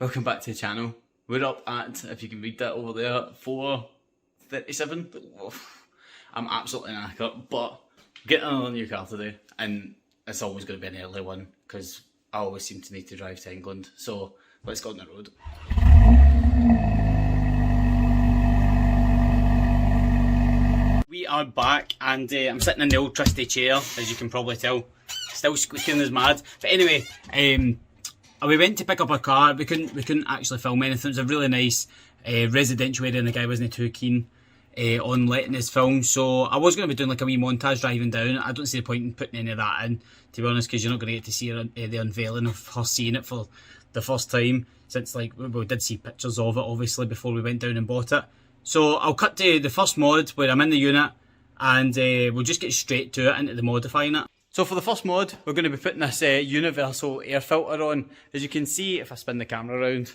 Welcome back to the channel. We're up at, if you can read that over there, 4:37. I'm absolutely knackered, but getting another new car today, and it's always going to be an early one because I always seem to need to drive to England. So let's go on the road. We are back, and I'm sitting in the old trusty chair, as you can probably tell. Still squeaking as mad. But anyway, we went to pick up a car. We couldn't actually film anything. It was a really nice residential area, and the guy wasn't too keen on letting us film. So I was going to be doing like a wee montage driving down. I don't see the point in putting any of that in, to be honest, because you're not going to get to see the unveiling of her seeing it for the first time since, like, we did see pictures of it obviously before we went down and bought it. So I'll cut to the first mod where I'm in the unit, and we'll just get straight to it, into the modifying it. So for the first mod, we're going to be putting this universal air filter on. As you can see, if I spin the camera around,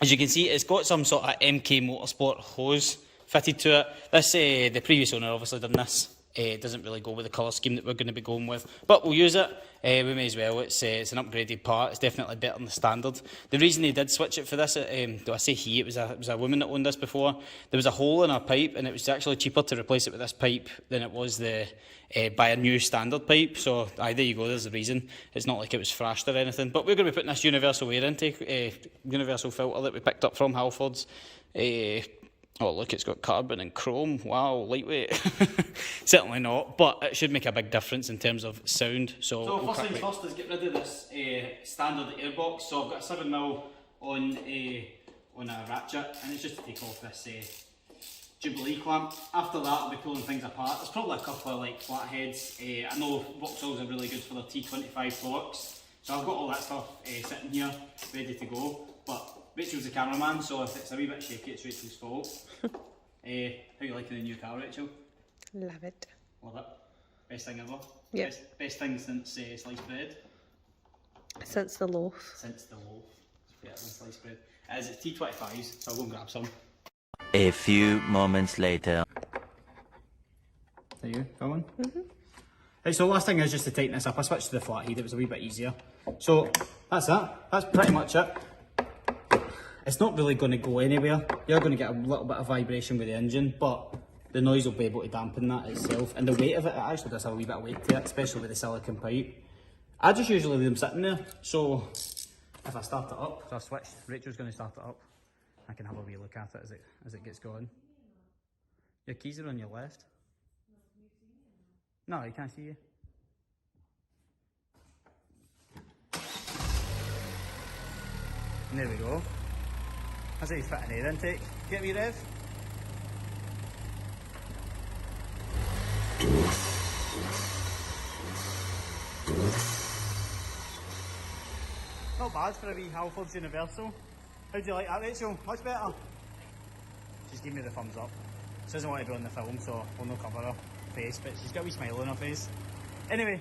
as you can see, it's got some sort of MK Motorsport hose fitted to it. This, the previous owner obviously done this. It doesn't really go with the colour scheme that we're going to be going with, but we'll use it. We may as well. It's an upgraded part. It's definitely better than the standard. The reason they did switch it for this, do I say he? It was a woman that owned this before. There was a hole in her pipe, and it was actually cheaper to replace it with this pipe than it was buy a new standard pipe. So there you go. There's the reason. It's not like it was thrashed or anything. But we're going to be putting this universal air intake, universal filter that we picked up from Halfords. Oh look, it's got carbon and chrome. Wow, lightweight. Certainly not, but it should make a big difference in terms of sound. So first things first is get rid of this standard airbox. So I've got a 7mm on a ratchet, and it's just to take off this Jubilee clamp. After that, I'll be pulling things apart. There's probably a couple of like flatheads. I know Vauxhalls are really good for their T25 torques, so I've got all that stuff sitting here ready to go. But Rachel's the cameraman, so if it's a wee bit shaky, it's Rachel's fault. How are you liking the new car, Rachel? Love it. Love it. Best thing ever? Yep. Best thing since sliced bread? Since the loaf. Since the loaf. It's better than sliced bread. It's T25s, so I'll go and grab some. A few moments later. There you go, filming? Right, so last thing is just to tighten this up. I switched to the flat heat, it was a wee bit easier. So that's it. That's pretty much it. It's not really going to go anywhere. You're going to get a little bit of vibration with the engine, but the noise will be able to dampen that itself. And the weight of it actually does have a wee bit of weight to it, especially with the silicone pipe. I just usually leave them sitting there, so if I start it up, so I've switched, Rachel's going to start it up. I can have a wee look at it as it gets going. Your keys are on your left. No, you can't see you. And there we go. That's how you fit an air intake. Get me rev. Not bad for a wee Halfords Universal. How do you like that, Rachel? Much better? She's giving me the thumbs up. She doesn't want to be on the film, so we'll not cover her face, but she's got a wee smile on her face. Anyway,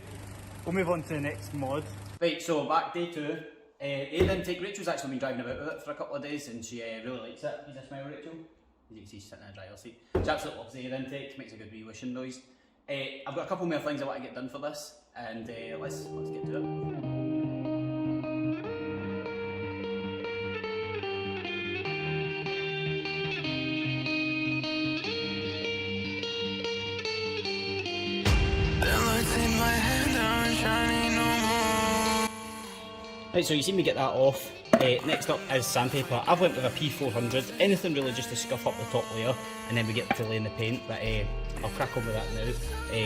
we'll move on to the next mod. Right, so back day 2. Air intake. Rachel's actually been driving about with it for a couple of days, and she really likes it. Use a smile, Rachel. As you can see, she's sitting in a driver's seat. She absolutely loves the air intake. Makes a good wee whooshing noise. I've got a couple more things I want to get done for this, and let's get to it. Right, so you see me get that off. Next up is sandpaper. I've went with a P400, anything really just to scuff up the top layer, and then we get to laying the paint, but I'll crack on with that now.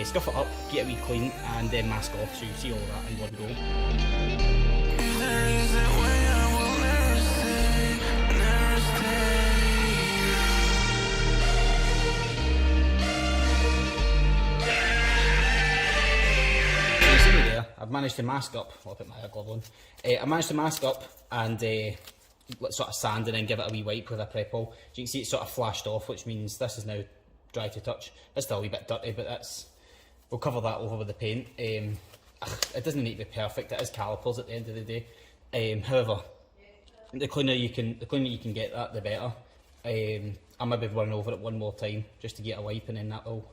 Scuff it up, get it wee clean, and then mask off, so you see all that in one go. I've managed to mask up, I'll put my glove on. I managed to mask up and sort of sand and then give it a wee wipe with a Prepol. You can see it's sort of flashed off, which means this is now dry to touch. It's still a wee bit dirty, but we'll cover that over with the paint. It doesn't need to be perfect, it is calipers at the end of the day. However, the cleaner you can get that, the better. I'll maybe run over it one more time just to get a wipe, and then that'll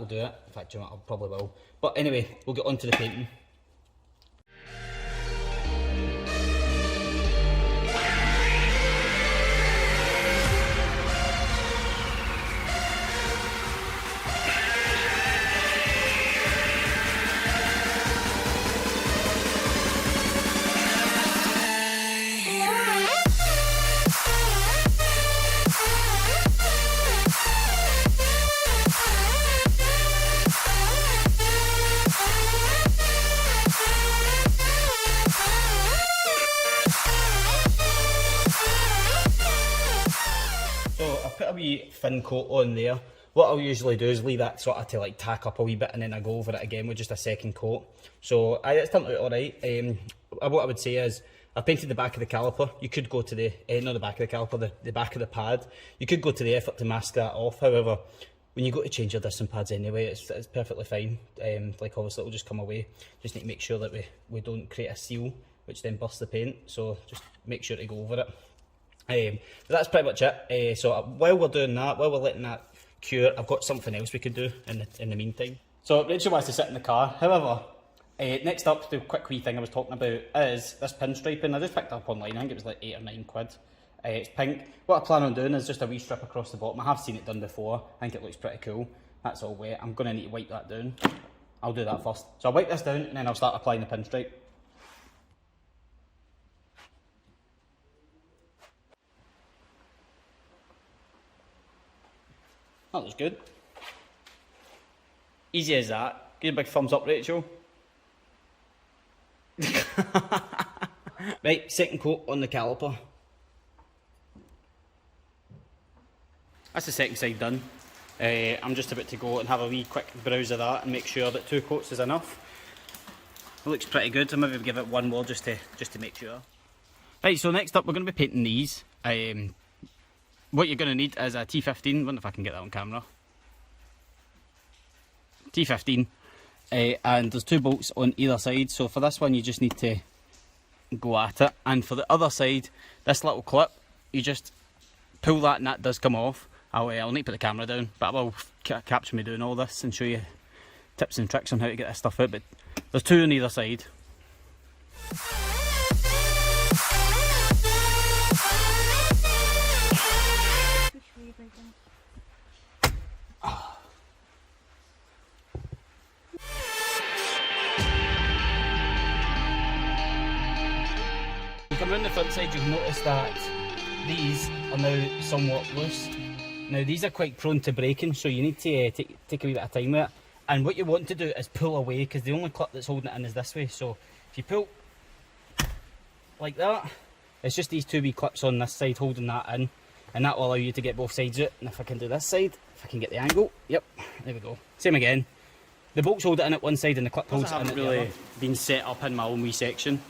do it. In fact, you know what, I probably will. But anyway, we'll get on to the painting. a wee thin coat on there. What I'll usually do is leave that sort of to like tack up a wee bit, and then I go over it again with just a second coat. So it's turned out alright. What I would say is, I've painted the back of the caliper. You could go to the, not the back of the caliper, the back of the pad. You could go to the effort to mask that off. However, when you go to change your disc and pads anyway, it's perfectly fine. Like obviously it'll just come away. Just need to make sure that we don't create a seal, which then bursts the paint. So just make sure to go over it. But that's pretty much it. So while we're doing that, while we're letting that cure, I've got something else we could do in the meantime. So Rachel wants to sit in the car. However, next up, the quick wee thing I was talking about is this pinstriping. I just picked it up online. I think it was like £8 or £9. It's pink. What I plan on doing is just a wee strip across the bottom. I have seen it done before. I think it looks pretty cool. That's all wet. I'm going to need to wipe that down. I'll do that first. So I'll wipe this down and then I'll start applying the pinstripe. That looks good. Easy as that. Give a big thumbs up, Rachel. Right, second coat on the caliper. That's the second side done. I'm just about to go and have a wee quick browse of that and make sure that 2 coats is enough. It looks pretty good. I'll maybe give it one more just to make sure. Right, so next up we're going to be painting these. What you're going to need is a T15. I wonder if I can get that on camera. T15. And there's 2 bolts on either side. So for this one you just need to go at it. And for the other side, this little clip, you just pull that and that does come off. I'll need to put the camera down, but I will capture me doing all this and show you tips and tricks on how to get this stuff out. But there's 2 on either side. Come around the front side, you'll notice that these are now somewhat loose. Now these are quite prone to breaking, so you need to take a wee bit of time with it. And what you want to do is pull away, because the only clip that's holding it in is this way. So if you pull like that, it's just these 2 wee clips on this side holding that in, and that will allow you to get both sides out. And if I can do this side, if I can get the angle, yep, there we go. Same again. The bolts hold it in at one side and the clip holds it in at the other. I haven't really been set up in my own wee section.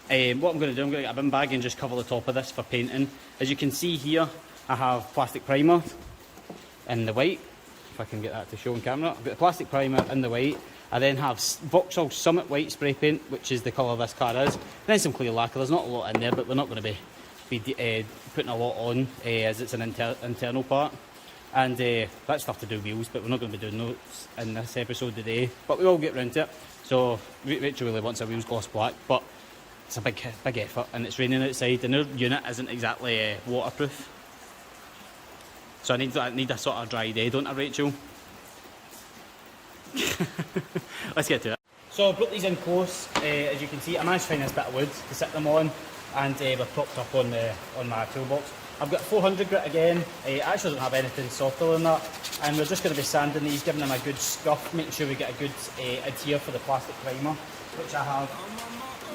What I'm going to do, I'm going to get a bin bag and just cover the top of this for painting. As you can see here, I have plastic primer in the white. If I can get that to show on camera. I've got the plastic primer in the white. I then have Vauxhall Summit white spray paint, which is the colour this car is. And then some clear lacquer. There's not a lot in there, but we're not going to be putting a lot on, as it's an internal part. And that's stuff to do wheels, but we're not going to be doing those in this episode today. But we will get round to it. So Rachel really wants her wheels gloss black, but it's a big effort, and it's raining outside, and our unit isn't exactly waterproof. So I need a sort of dry day, don't I, Rachel? Let's get to it. So I brought these in close. As you can see, I managed to find this bit of wood to sit them on, and they're propped up on my toolbox. I've got 400 grit again. I actually don't have anything softer than that, and we're just going to be sanding these, giving them a good scuff, making sure we get a good adhere for the plastic primer, which I have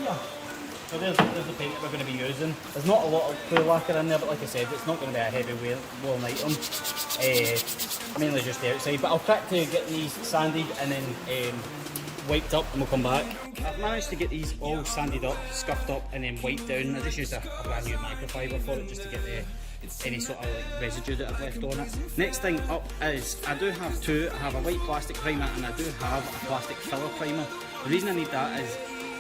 here. So there's the paint that we're going to be using. There's not a lot of clear lacquer in there, but like I said, it's not going to be a heavy worn item. Mainly just the outside, but I'll try to get these sanded and then wiped up, and we'll come back. I've managed to get these all sanded up, scuffed up, and then wiped down. I just used a brand new microfiber for it, just to get any sort of residue that I've left on it. Next thing up is, I do have 2. I have a white plastic primer and I do have a plastic filler primer. The reason I need that is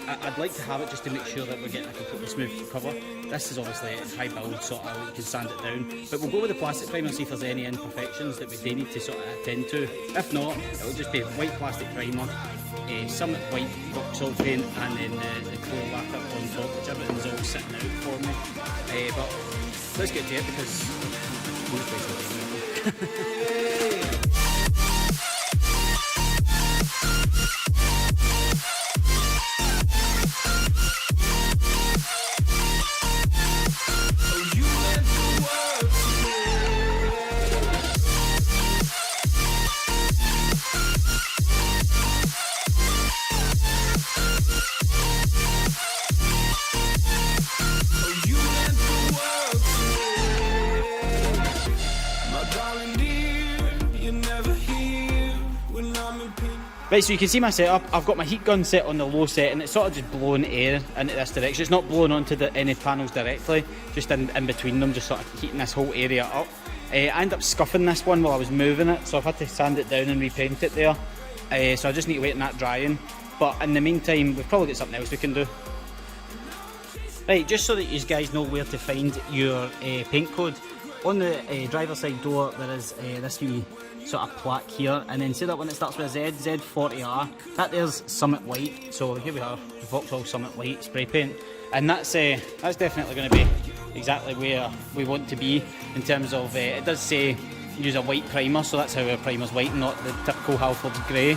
I'd like to have it just to make sure that we're getting a completely smooth cover. This is obviously a high build, sort of, you can sand it down. But we'll go with the plastic primer and see if there's any imperfections that we do need to sort of attend to. If not, it'll just be white plastic primer, some white Vauxhall paint, and then the clear lacquer on top, which everything's all sitting out for me. But let's get to it, because My Right, so you can see my setup. I've got my heat gun set on the low set, and it's sort of just blowing air into this direction. It's not blowing onto any panels directly, just in between them, just sort of heating this whole area up. I ended up scuffing this one while I was moving it, so I've had to sand it down and repaint it there. So I just need to wait on that drying. But in the meantime, we've probably got something else we can do. Right, just so that you guys know where to find your paint code, on the driver's side door there is this wee sort of plaque here, and then see that one that starts with a Z, Z40R, that there's Summit White. So here we are, Vauxhall Summit White spray paint, and that's definitely going to be exactly where we want to be in terms of, it does say use a white primer, so that's how our primer's white, not the typical Halford's grey.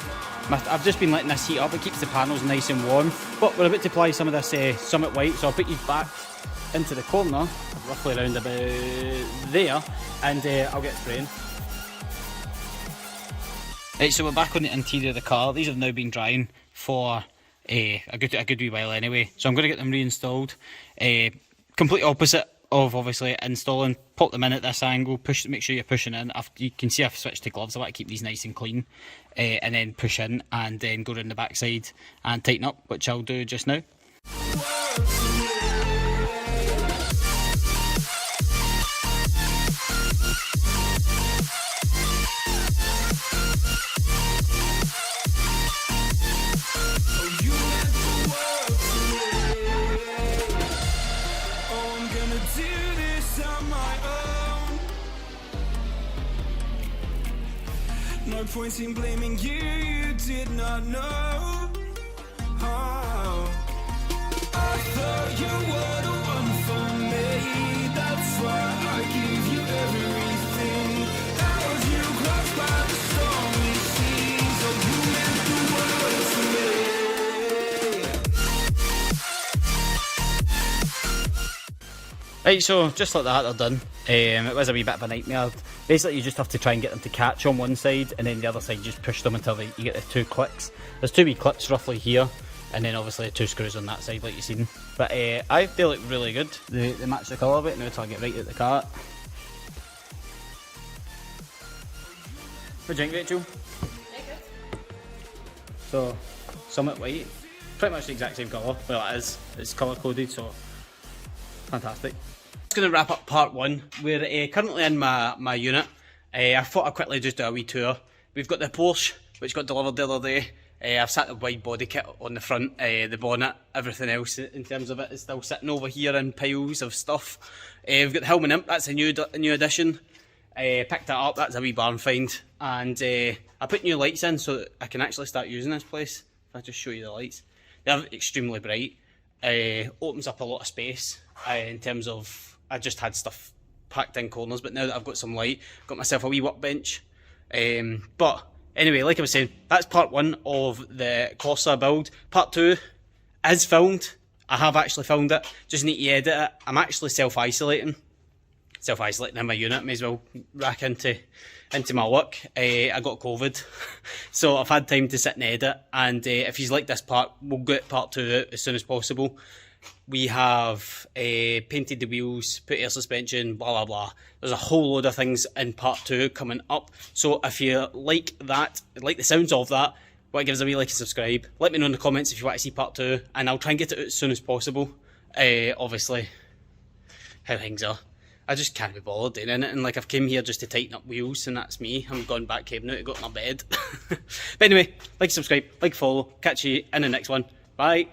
I've just been letting this heat up, it keeps the panels nice and warm, but we're about to apply some of this Summit White, so I'll put you back into the corner, roughly around about there, and I'll get spraying. Right, so we're back on the interior of the car. These have now been drying for a good wee while anyway, so I'm going to get them reinstalled. Complete opposite of obviously installing. Pop them in at this angle, make sure you're pushing in. You can see I've switched to gloves, I want to keep these nice and clean, and then push in and then go around the backside and tighten up, which I'll do just now. No point in blaming you, you did not know. Oh, I thought you were the one for me. That's why I give you everything. Held you close by the stormy seas. Oh, you meant the world to me. Right, so just like that, they're done. It was a wee bit of a nightmare. Basically, you just have to try and get them to catch on one side, and then the other side just push them until you get the 2 clicks. There's 2 wee clips roughly here, and then obviously 2 screws on that side like you've seen. But they look really good. They match the colour of it. Now until I get right out the cart. What do you think, Rachel? So, Summit White. Pretty much the exact same colour. Well, it is. It's colour coded, so fantastic. Going to wrap up part 1. We're currently in my unit. I thought I'd quickly just do a wee tour. We've got the Porsche, which got delivered the other day. I've sat the wide body kit on the front, the bonnet, everything else in terms of it is still sitting over here in piles of stuff. We've got the Hillman Imp, that's a new addition. Picked that up, that's a wee barn find. And I put new lights in so that I can actually start using this place. If I just show you the lights. They're extremely bright. Opens up a lot of space in terms of, I just had stuff packed in corners, but now that I've got some light, got myself a wee workbench. But anyway, like I was saying, that's part 1 of the Corsa build. Part 2 is filmed. I have actually filmed it, just need to edit it. I'm actually self-isolating in my unit, may as well rack into my work. I got COVID, so I've had time to sit and edit, and if you like this part, we'll get part 2 out as soon as possible. We have painted the wheels, put air suspension, blah blah blah. There's a whole load of things in part 2 coming up. So if you like that, like the sounds of that, why give us a wee like and subscribe. Let me know in the comments if you want to see part 2, and I'll try and get it out as soon as possible. Obviously, how things are. I just can't be bothered doing anything. Like, I've came here just to tighten up wheels, and that's me. I'm gone back home now to go to my bed. But anyway, like, subscribe, like, follow. Catch you in the next one. Bye.